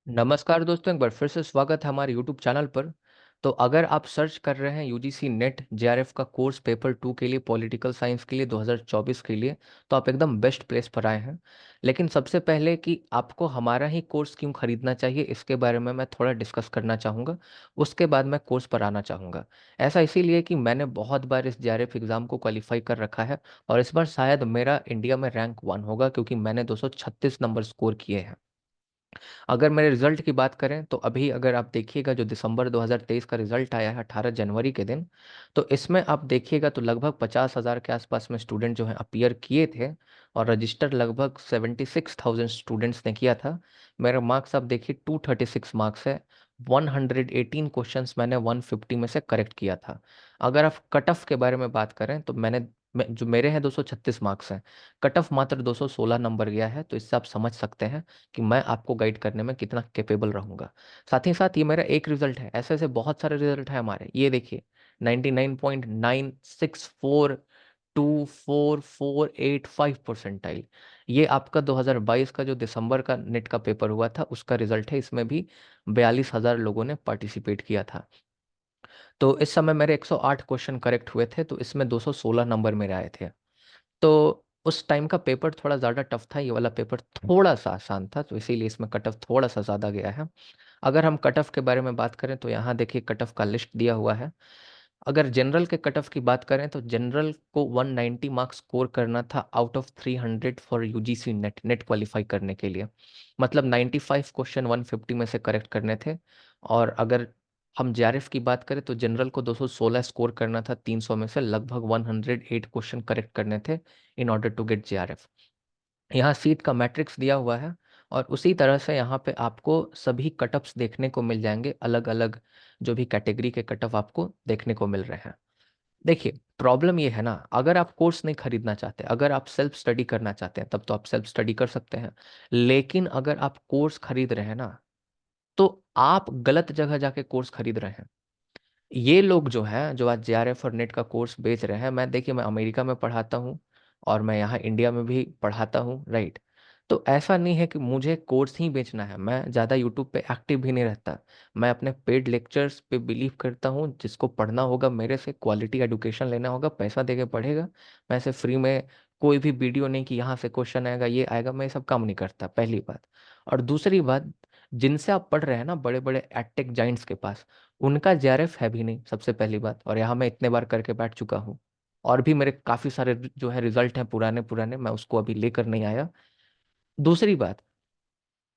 नमस्कार दोस्तों, एक बार फिर से स्वागत है हमारे यूट्यूब चैनल पर। तो अगर आप सर्च कर रहे हैं यूजीसी नेट जेआरएफ का कोर्स पेपर 2 के लिए, पॉलिटिकल साइंस के लिए 2024 के लिए, तो आप एकदम बेस्ट प्लेस पर आए हैं। लेकिन सबसे पहले कि आपको हमारा ही कोर्स क्यों खरीदना चाहिए, इसके बारे में मैं थोड़ा डिस्कस करना चाहूँगा। उसके बाद मैं कोर्स पर आना चाहूँगा। ऐसा इसीलिए कि मैंने बहुत बार इस जेआरएफ एग्ज़ाम को क्वालिफाई कर रखा है, और इस बार शायद मेरा इंडिया में रैंक 1 होगा, क्योंकि मैंने 236 नंबर स्कोर किए हैं। अगर मेरे रिजल्ट की बात करें तो अभी अगर आप देखिएगा, जो दिसंबर 2023 का रिजल्ट आया है 18 जनवरी के दिन, तो इसमें आप देखिएगा तो लगभग 50,000 के आसपास में स्टूडेंट जो हैं अपीयर किए थे, और रजिस्टर लगभग 76,000 स्टूडेंट्स ने किया था। मेरे मार्क्स आप देखिए 236 मार्क्स है। 118 क्वेश्चंस मैंने 150 में से करेक्ट किया था। अगर आप कट ऑफ के बारे में बात करें तो जो मेरे हैं 236 मार्क्स हैं, कट ऑफ मात्र 216 नंबर गया है। तो इससे आप समझ सकते हैं कि मैं आपको गाइड करने में कितना कैपेबल रहूंगा। साथ ही साथ ये मेरा एक रिजल्ट है, ऐसे ऐसे बहुत सारे रिजल्ट है हमारे। ये देखिए 99.96424485 ये आपका 2022 का जो दिसंबर का नेट का पेपर हुआ था उसका रिजल्ट है। इसमें भी 42,000 लोगों ने पार्टिसिपेट किया था। तो इस समय मेरे 108 क्वेश्चन करेक्ट हुए थे, तो इसमें 216 नंबर मेरे आए थे। तो उस टाइम का पेपर थोड़ा ज़्यादा टफ था, ये वाला पेपर थोड़ा सा आसान था, तो इसीलिए इसमें कट ऑफ थोड़ा सा ज़्यादा गया है। अगर हम कट ऑफ के बारे में बात करें तो यहाँ देखिए कट ऑफ का लिस्ट दिया हुआ है। अगर जनरल के कट ऑफ की बात करें तो जनरल को 190 मार्क्स स्कोर करना था out of 300 for UGC net net qualify करने के लिए। मतलब 95 क्वेश्चन 150 में से करेक्ट करने थे। और अगर हम जेआरएफ की बात करें तो जनरल को 216 स्कोर करना था 300 में से, लगभग 108 क्वेश्चन करेक्ट करने थे in order to get JRF. यहाँ सीट का मैट्रिक्स दिया हुआ है, और उसी तरह से यहाँ पे आपको सभी कटअप्स देखने को मिल जाएंगे। अलग अलग जो भी कैटेगरी के कटअप आपको देखने को मिल रहे हैं। देखिए प्रॉब्लम ये है ना, अगर आप कोर्स नहीं खरीदना चाहते, अगर आप सेल्फ स्टडी करना चाहते हैं, तब तो आप सेल्फ स्टडी कर सकते हैं। लेकिन अगर आप कोर्स खरीद रहे हैं ना, तो आप गलत जगह जाके कोर्स खरीद रहे हैं। ये लोग जो हैं, जो आज जेआरएफ और नेट का कोर्स बेच रहे हैं, मैं देखिए मैं अमेरिका में पढ़ाता हूँ, और मैं यहाँ इंडिया में भी पढ़ाता हूँ, राइट। तो ऐसा नहीं है कि मुझे कोर्स ही बेचना है। मैं ज़्यादा यूट्यूब पे एक्टिव भी नहीं रहता। मैं अपने पेड लेक्चर्स पे बिलीव करता हूँ। जिसको पढ़ना होगा मेरे से, क्वालिटी एजुकेशन लेना होगा, पैसा दे के पढ़ेगा। मैं ऐसे फ्री में कोई भी वीडियो नहीं कि यहाँ से क्वेश्चन आएगा, ये आएगा, मैं ये सब काम नहीं करता, पहली बात। और दूसरी बात, जिनसे आप पढ़ रहे हैं ना, बड़े बड़े एडटेक जाइंट्स के पास, उनका जेआरएफ है भी नहीं, सबसे पहली बात। और यहाँ मैं इतने बार करके बैठ चुका हूँ, और भी मेरे काफ़ी सारे जो है रिजल्ट हैं पुराने पुराने, मैं उसको अभी लेकर नहीं आया। दूसरी बात,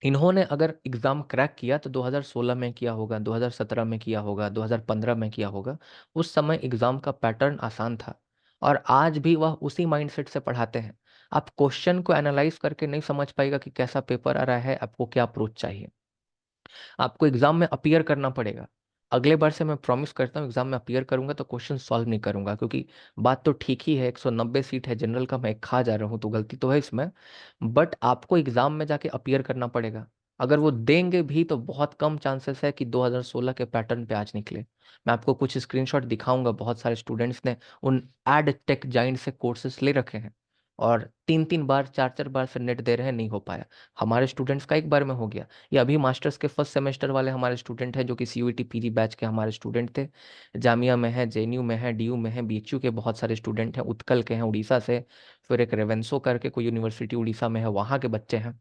इन्होंने अगर एग्ज़ाम क्रैक किया तो 2016 में किया होगा, 2017 में किया होगा, 2015 में किया होगा। उस समय एग्ज़ाम का पैटर्न आसान था, और आज भी वह उसी माइंडसेट से पढ़ाते हैं। आप क्वेश्चन को एनालाइज करके नहीं समझ पाएगा कि कैसा पेपर आ रहा है, आपको क्या अप्रोच चाहिए। आपको एग्जाम में अपीयर करना पड़ेगा। अगले बार से मैं प्रॉमिस करता हूँ, एग्जाम में अपीयर करूंगा तो क्वेश्चन सॉल्व नहीं करूंगा, क्योंकि बात तो ठीक ही है, 190 सीट है जनरल का, मैं एक खा जा रहा हूँ, तो गलती तो है इसमें। बट आपको एग्जाम में जाके अपीयर करना पड़ेगा। अगर वो देंगे भी तो बहुत कम चांसेस है कि 2016 के पैटर्न पे आज निकले। मैं आपको कुछ स्क्रीनशॉट दिखाऊंगा, बहुत सारे स्टूडेंट्स ने उन एड टेक जाइंट से कोर्सेस ले रखे हैं, और 3 3 बार 4 4 बार से नेट दे रहे हैं, नहीं हो पाया। हमारे स्टूडेंट्स का एक बार में हो गया। ये अभी मास्टर्स के फर्स्ट सेमेस्टर वाले हमारे स्टूडेंट हैं, जो कि सीयूईटी पीजी बैच के हमारे स्टूडेंट थे। जामिया में है, जेएनयू में है, डीयू में है, बीएचयू के बहुत सारे स्टूडेंट हैं, उत्कल के हैं उड़ीसा से, फिर एक रेवेंसो करके कोई यूनिवर्सिटी उड़ीसा में है, वहाँ के बच्चे हैं।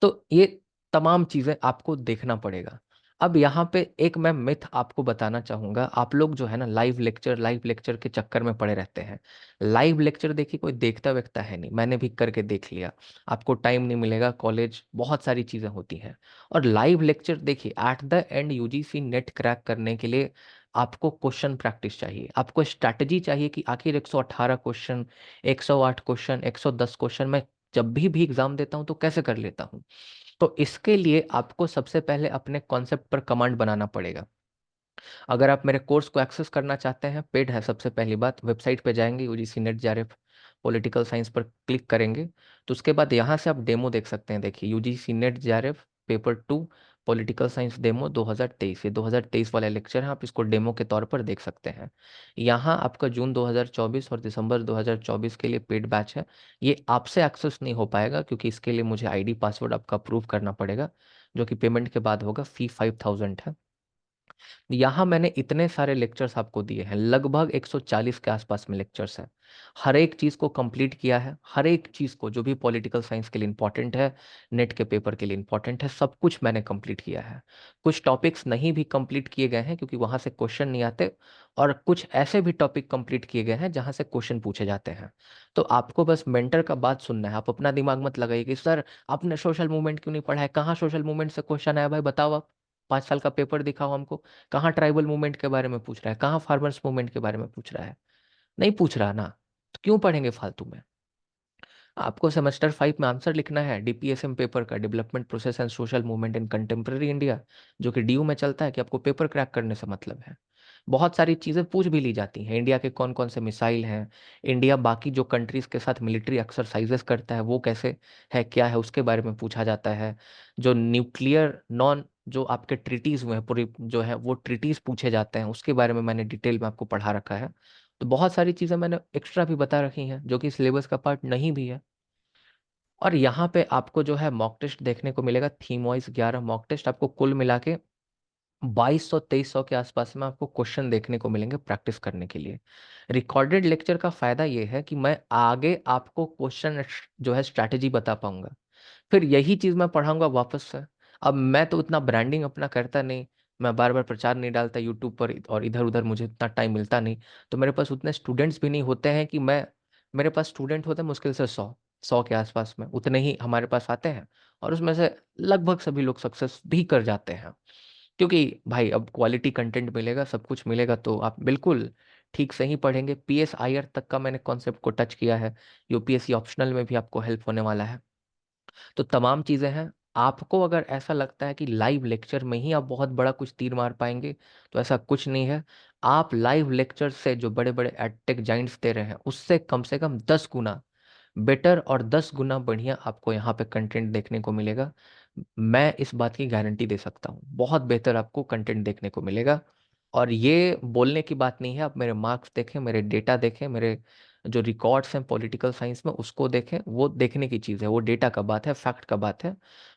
तो ये तमाम चीज़ें आपको देखना पड़ेगा। अब यहाँ पे एक मैं मिथ आपको बताना चाहूँगा। आप लोग जो है ना, लाइव लेक्चर के चक्कर में पड़े रहते हैं। लाइव लेक्चर देखिए कोई देखता वेखता है नहीं, मैंने भी करके देख लिया। आपको टाइम नहीं मिलेगा, कॉलेज बहुत सारी चीज़ें होती हैं। और लाइव लेक्चर देखिए, at the end UGC net crack करने के लिए आपको क्वेश्चन प्रैक्टिस चाहिए, आपको स्ट्रैटेजी चाहिए कि आखिर 118 क्वेश्चन, 108 क्वेश्चन, 110 क्वेश्चन मैं जब भी एग्जाम देता हूँ तो कैसे कर लेता हूँ। तो इसके लिए आपको सबसे पहले अपने कॉन्सेप्ट पर कमांड बनाना पड़ेगा। अगर आप मेरे कोर्स को एक्सेस करना चाहते हैं, पेड है, सबसे पहली बात वेबसाइट पे जाएंगे, UGC net JRF political science पर क्लिक करेंगे, तो उसके बाद यहाँ से आप डेमो देख सकते हैं। देखिए UGC net JRF paper 2 political science demo 2023। ये 2023 वाला लेक्चर है, आप इसको डेमो के तौर पर देख सकते हैं। यहाँ आपका जून 2024 और दिसंबर 2024 के लिए पेड बैच है। ये आपसे एक्सेस नहीं हो पाएगा क्योंकि इसके लिए मुझे आईडी पासवर्ड आपका अप्रूव करना पड़ेगा, जो कि पेमेंट के बाद होगा। फी 5000 है। यहाँ मैंने इतने सारे लेक्चर्स आपको दिए हैं, लगभग 140 के आसपास में लेक्चर्स हैं। हर एक चीज़ को कंप्लीट किया है, हर एक चीज़ को जो भी पॉलिटिकल साइंस के लिए इंपॉर्टेंट है, नेट के पेपर के लिए इंपॉर्टेंट है, सब कुछ मैंने कंप्लीट किया है। कुछ टॉपिक्स नहीं भी कंप्लीट किए गए हैं क्योंकि वहाँ से क्वेश्चन नहीं आते, और कुछ ऐसे भी टॉपिक कंप्लीट किए गए हैं जहाँ से क्वेश्चन पूछे जाते हैं। तो आपको बस मेंटर का बात सुनना है। आप अपना दिमाग मत लगाइए कि सर आपने सोशल मूवमेंट क्यों नहीं पढ़ा है, कहाँ सोशल मूवमेंट से क्वेश्चन आया, भाई बताओ आप। 5 साल का पेपर दिखाओ हमको। कहाँ ट्राइबल मूवमेंट के बारे में पूछ रहा है, कहाँ फार्मर्स मूवमेंट के बारे में पूछ रहा है? नहीं पूछ रहा ना, तो क्यों पढ़ेंगे फालतू में? आपको सेमेस्टर 5 में आंसर लिखना है डीपीएसएम पेपर का, development process and social movement in contemporary India, जो कि डीयू में चलता है। कि आपको पेपर क्रैक करने से मतलब है। बहुत सारी चीज़ें पूछ भी ली जाती हैं। इंडिया के कौन कौन से मिसाइल हैं, इंडिया बाकी जो कंट्रीज के साथ मिलिट्री एक्सरसाइजेस करता है वो कैसे है, क्या है, उसके बारे में पूछा जाता है। जो न्यूक्लियर नॉन जो आपके ट्रीटीज हुए हैं पूरी जो है वो ट्रीटीज पूछे जाते हैं, उसके बारे में मैंने डिटेल में आपको पढ़ा रखा है। तो बहुत सारी चीज़ें मैंने एक्स्ट्रा भी बता रखी हैं जो कि सिलेबस का पार्ट नहीं भी है। और यहाँ पे आपको जो है मॉक टेस्ट देखने को मिलेगा, थीम वाइज 11 मॉक टेस्ट आपको कुल मिला के 2200-2300 के आसपास में आपको क्वेश्चन देखने को मिलेंगे प्रैक्टिस करने के लिए। रिकॉर्डेड लेक्चर का फायदा ये है कि मैं आगे आपको क्वेश्चन जो है स्ट्रैटेजी बता पाऊंगा, फिर यही चीज मैं पढ़ाऊंगा वापस से। अब मैं तो उतना ब्रांडिंग अपना करता नहीं, मैं बार बार प्रचार नहीं डालता यूट्यूब पर, और इधर उधर मुझे उतना टाइम मिलता नहीं। तो मेरे पास उतने स्टूडेंट्स भी नहीं होते हैं कि मैं, मेरे पास स्टूडेंट होते हैं मुश्किल से 100 के आसपास में, उतने ही हमारे पास आते हैं। और उसमें से लगभग सभी लोग सक्सेस भी कर जाते हैं। क्योंकि भाई अब क्वालिटी कंटेंट मिलेगा, सब कुछ मिलेगा, तो आप बिल्कुल ठीक से ही पढ़ेंगे। पीएस आईआर तक का मैंने कॉन्सेप्ट को टच किया है। यूपीएससी ऑप्शनल में भी आपको हेल्प होने वाला है। तो तमाम चीज़ें हैं। आपको अगर ऐसा लगता है कि लाइव लेक्चर में ही आप बहुत बड़ा कुछ तीर मार पाएंगे, तो ऐसा कुछ नहीं है। आप लाइव लेक्चर से जो बड़े बड़े एडटेक जाइंट्स दे रहे हैं उससे कम से कम 10 गुना बेटर और 10 गुना बढ़िया आपको यहाँ पे कंटेंट देखने को मिलेगा। मैं इस बात की गारंटी दे सकता हूँ, बहुत बेहतर आपको कंटेंट देखने को मिलेगा। और ये बोलने की बात नहीं है, आप मेरे मार्क्स देखें, मेरे डेटा देखें, मेरे जो रिकॉर्ड्स हैं पॉलिटिकल साइंस में उसको देखें, वो देखने की चीज़ है, वो डेटा का बात है, फैक्ट का बात है।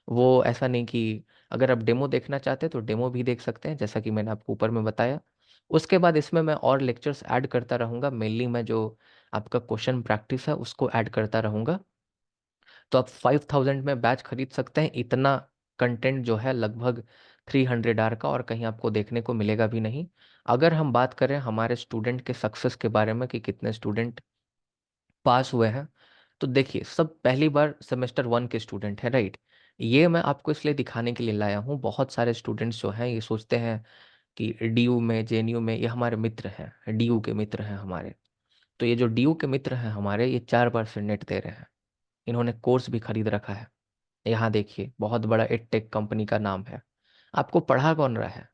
वो ऐसा नहीं कि अगर आप डेमो देखना चाहते हैं तो डेमो भी देख सकते हैं, जैसा कि मैंने आपको ऊपर में बताया। उसके बाद इसमें मैं और लेक्चर्स ऐड करता रहूँगा, मेनली मैं जो आपका क्वेश्चन प्रैक्टिस है उसको ऐड करता रहूँगा। तो आप 5000 में बैच खरीद सकते हैं। इतना कंटेंट जो है लगभग 300 आवर का और कहीं आपको देखने को मिलेगा भी नहीं। अगर हम बात करें हमारे स्टूडेंट के सक्सेस के बारे में कि कितने स्टूडेंट पास हुए हैं, तो देखिए सब पहली बार सेमेस्टर 1 के स्टूडेंट हैं, राइट। ये मैं आपको इसलिए दिखाने के लिए लाया हूँ। बहुत सारे स्टूडेंट्स जो हैं ये सोचते हैं कि डीयू में जेएनयू में ये हमारे मित्र हैं, डीयू के मित्र हैं हमारे। तो ये जो डीयू के मित्र हैं हमारे, ये 4 बार से नेट दे रहे हैं, इन्होंने कोर्स भी खरीद रखा है। यहाँ देखिए बहुत बड़ा एडटेक कंपनी का नाम है। आपको पढ़ा कौन रहा है?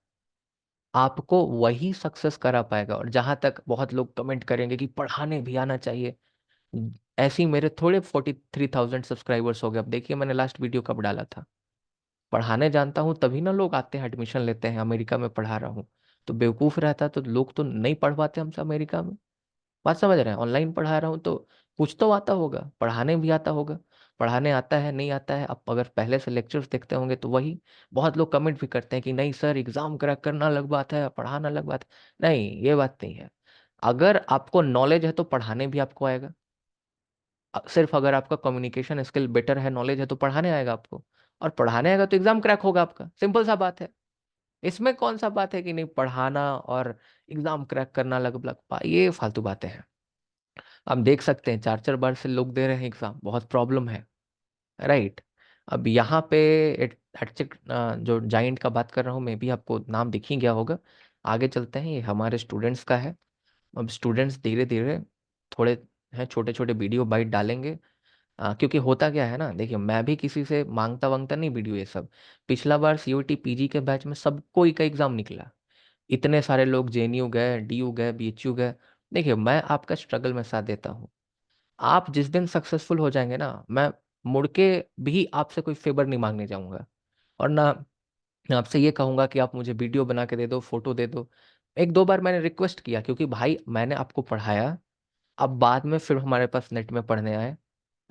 आपको वही सक्सेस करा पाएगा। और जहां तक बहुत लोग कमेंट करेंगे कि पढ़ाने भी आना चाहिए, ऐसे ही मेरे थोड़े 43,000 सब्सक्राइबर्स हो गए। अब देखिए मैंने लास्ट वीडियो कब डाला था। पढ़ाने जानता हूँ तभी ना लोग आते हैं, एडमिशन लेते हैं। अमेरिका में पढ़ा रहा हूँ, तो बेवकूफ़ रहता तो लोग तो नहीं पढ़ पाते हमसे अमेरिका में। बात समझ रहे हैं? ऑनलाइन पढ़ा रहा हूँ तो कुछ तो आता होगा, पढ़ाने भी आता होगा। पढ़ाने आता है नहीं आता है, अब अगर पहले से लेक्चर्स देखते होंगे तो वही। बहुत लोग कमेंट भी करते हैं कि नहीं सर एग्जाम क्रैक करना अलग बात है, पढ़ाना अलग बात है। नहीं, ये बात नहीं है। अगर आपको नॉलेज है तो पढ़ाने भी आपको आएगा। सिर्फ अगर आपका कम्युनिकेशन स्किल बेटर है, नॉलेज है, तो पढ़ाने आएगा आपको। और पढ़ाने आएगा तो एग्जाम क्रैक होगा आपका, सिंपल सा बात है। इसमें कौन सा बात है कि नहीं पढ़ाना और एग्जाम क्रैक करना अलग अलग, ये फालतू बातें हैं। आप देख सकते हैं 4-4 बार से लोग दे रहे हैं एग्जाम, बहुत प्रॉब्लम है, राइट। अब यहाँ पे एटचेक जो जाइंट का बात कर रहा हूँ मैं भी, आपको नाम दिख ही गया होगा। आगे चलते हैं, ये हमारे स्टूडेंट्स का है। अब स्टूडेंट्स धीरे धीरे थोड़े हैं छोटे छोटे वीडियो बाइट डालेंगे। क्योंकि होता क्या है ना, देखिए मैं भी किसी से मांगता वांगता नहीं वीडियो ये सब। पिछला बार सीयूटी पीजी के बैच में सबको ही का एग्जाम निकला। इतने सारे लोग जेएनयू गए, डीयू गए, बीएचयू गए। देखिए मैं आपका स्ट्रगल में साथ देता हूँ। आप जिस दिन सक्सेसफुल हो जाएंगे ना, मैं मुड़ के भी आपसे कोई फेवर नहीं मांगने जाऊंगा। और ना मैं आपसे ये कहूंगा कि आप मुझे वीडियो बना के दे दो, फोटो दे दो। एक दो बार मैंने रिक्वेस्ट किया, क्योंकि भाई मैंने आपको पढ़ाया, अब बाद में फिर हमारे पास नेट में पढ़ने आए,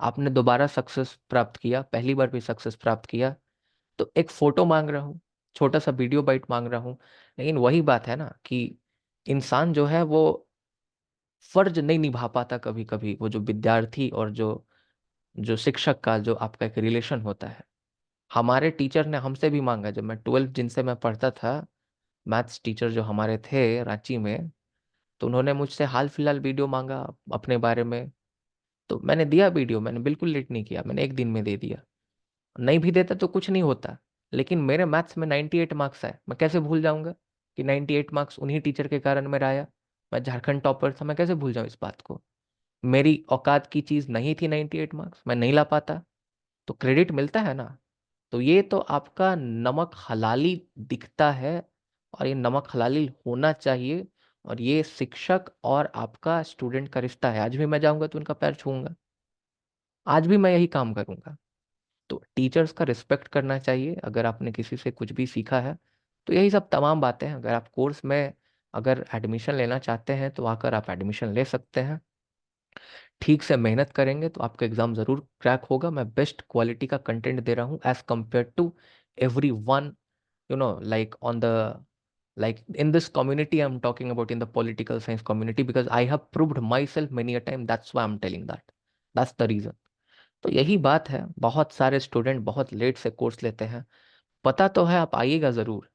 आपने दोबारा सक्सेस प्राप्त किया, पहली बार भी सक्सेस प्राप्त किया, तो एक फोटो मांग रहा हूँ, छोटा सा वीडियो बाइट मांग रहा हूँ। लेकिन वही बात है ना कि इंसान जो है वो फर्ज नहीं निभा पाता कभी कभी, वो जो विद्यार्थी और जो जो शिक्षक का जो आपका एक रिलेशन होता है। हमारे टीचर ने हमसे भी मांगा, जब मैं 12th जिनसे मैं पढ़ता था, मैथ्स टीचर जो हमारे थे रांची में, तो उन्होंने मुझसे हाल फिलहाल वीडियो मांगा अपने बारे में। तो मैंने दिया वीडियो, मैंने बिल्कुल लेट नहीं किया, मैंने एक दिन में दे दिया। नहीं भी देता तो कुछ नहीं होता, लेकिन मेरे मैथ्स में 98 मार्क्स आए, मैं कैसे भूल जाऊंगा कि 98 मार्क्स उन्हीं टीचर के कारण मेरा आया। मैं झारखंड टॉपर था, मैं कैसे भूल जाऊं इस बात को। मेरी औकात की चीज नहीं थी 98 मार्क्स, मैं नहीं ला पाता, तो क्रेडिट मिलता है ना। तो ये तो आपका नमक हलाली दिखता है, और ये नमक हलाली होना चाहिए। और ये शिक्षक और आपका स्टूडेंट का रिश्ता है। आज भी मैं जाऊंगा तो उनका पैर छूऊंगा, आज भी मैं यही काम करूंगा। तो टीचर्स का रिस्पेक्ट करना चाहिए। अगर आपने किसी से कुछ भी सीखा है, तो यही सब तमाम बातें हैं। अगर आप कोर्स में अगर एडमिशन लेना चाहते हैं तो आकर आप एडमिशन ले सकते हैं। ठीक से मेहनत करेंगे तो आपका एग्जाम जरूर क्रैक होगा। मैं बेस्ट क्वालिटी का कंटेंट दे रहा हूँ as compare to everyone, like on the, like in this community I'm talking about, in the political science community, because I have proved myself many a time, that's why I'm telling that, that's the reason। तो यही बात है, बहुत सारे student बहुत late से course लेते हैं। पता तो है आप आइएगा जरूर,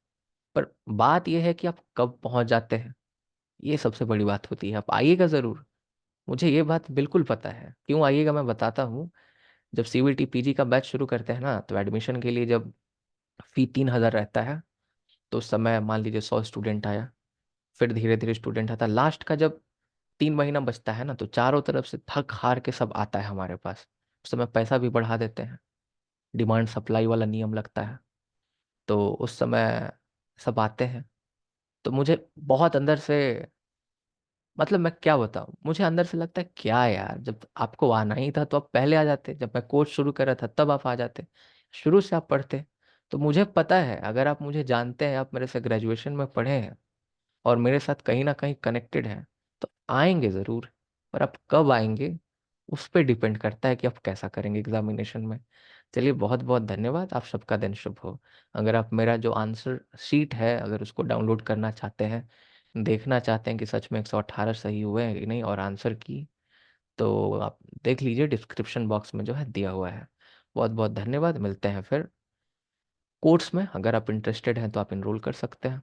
पर बात यह है कि आप कब पहुंच जाते हैं, ये सबसे बड़ी बात होती है। आप आइएगा जरूर, मुझे ये बात बिल्कुल पता है। क्यों आइएगा मैं बताता हूँ। जब सीबीटी पीजी का बैच शुरू करते हैं ना, तो एडमिशन के लिए जब फी 3,000 रहता है, तो उस समय मान लीजिए 100 स्टूडेंट आया, फिर धीरे धीरे स्टूडेंट आता, लास्ट का जब 3 महीना बचता है ना, तो चारों तरफ से थक हार के सब आता है हमारे पास। उस समय पैसा भी बढ़ा देते हैं, डिमांड सप्लाई वाला नियम लगता है। तो उस समय सब आते हैं। तो मुझे बहुत अंदर से, मतलब मैं क्या बताऊं, मुझे अंदर से लगता है क्या यार, जब आपको आना ही था तो आप पहले आ जाते, जब मैं कोर्स शुरू कर रहा था तब आप आ जाते, शुरू से आप पढ़ते। तो मुझे पता है, अगर आप मुझे जानते हैं, आप मेरे से ग्रेजुएशन में पढ़े हैं और मेरे साथ कहीं ना कहीं कनेक्टेड हैं, तो आएंगे ज़रूर। पर आप कब आएंगे उस पर डिपेंड करता है कि आप कैसा करेंगे एग्जामिनेशन में। चलिए, बहुत बहुत धन्यवाद, आप सबका दिन शुभ हो। अगर आप मेरा जो आंसर शीट है, अगर उसको डाउनलोड करना चाहते हैं, देखना चाहते हैं कि सच में 118 सही हुए हैं कि नहीं और आंसर की, तो आप देख लीजिए, डिस्क्रिप्शन बॉक्स में जो है दिया हुआ है। बहुत बहुत धन्यवाद, मिलते हैं फिर कोर्स में। अगर आप इंटरेस्टेड हैं तो आप इनरोल कर सकते हैं।